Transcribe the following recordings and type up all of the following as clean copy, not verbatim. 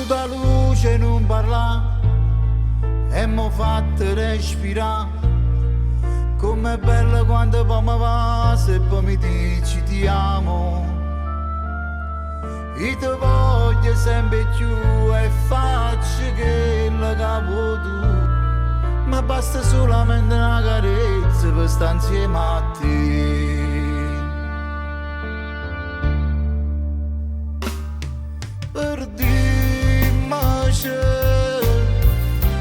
Da luce non parla e m'ho fatto respirare. Com'è bella quando poi mi va se poi mi dici ti amo. Io ti voglio sempre più e faccio che la capo tu. Ma basta solamente una carezza per stare insieme a te.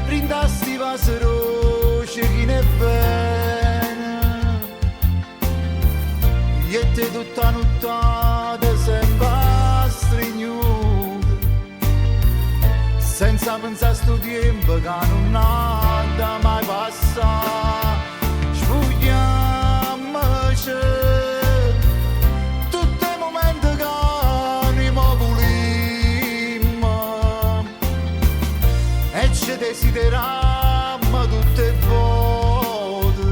Rindasti pasero chi ne bene e te tutta nottata sembra stregnuta senza pensare a sto tempo che non ha mai passato. Sfogliamoci tutti i momenti che animo volimmo e ci desiderammo tutte volte.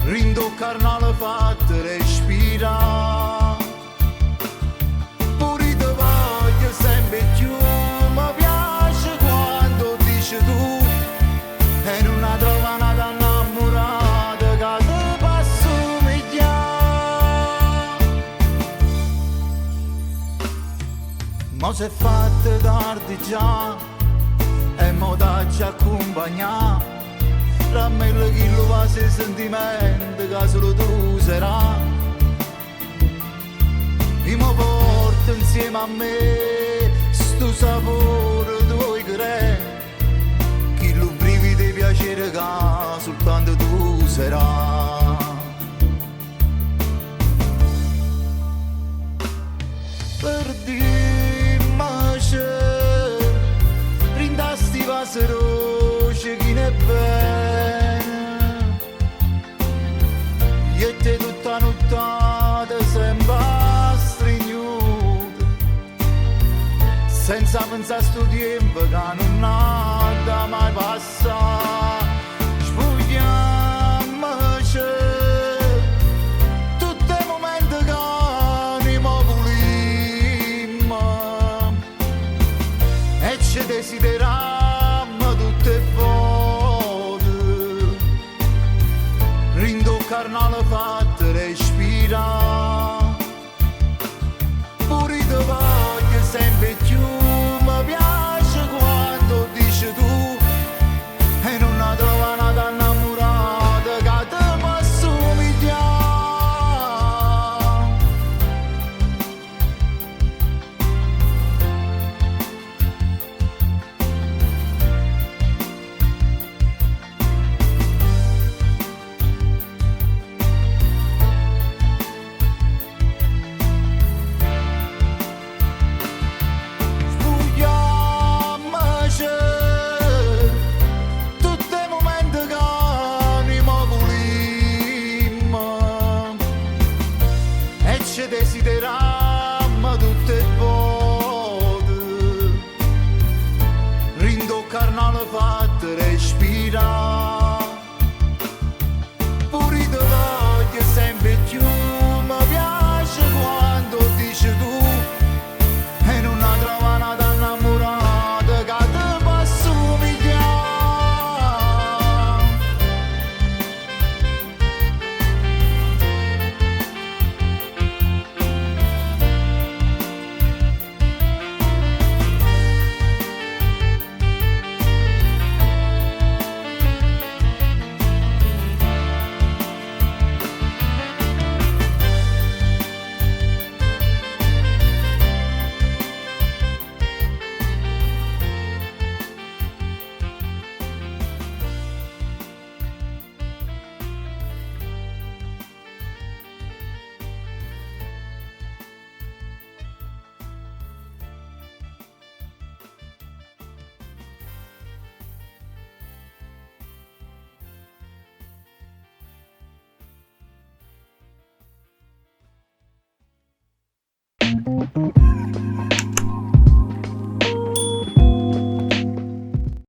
Rintoccare la fatta respira. Pure ti voglio sempre più, mi piace quando dici tu e non la trova nata innamorata che ti passo migliaia. Ma si è fatta tardi già e mo dacci accompagnare. Rammella chi lo va se sentimento che solo tu sarai. Io mi porto insieme a me sto sapore tu vuoi credere. Chi lo brividi di piacere che soltanto tu sarai. Per dimmi rindasti pasero chi ne bene e te tutta nottata sembra stregnuta senza pensare a sto tempo che non ha mai passato. Sfogliamoci tutti i momenti che animo volimmo e ci desiderammo tutte volte. Rintoccare la fatta respira. Pure ti voglio sempre più, mi piace quando dici tu e non la trova nata innamorata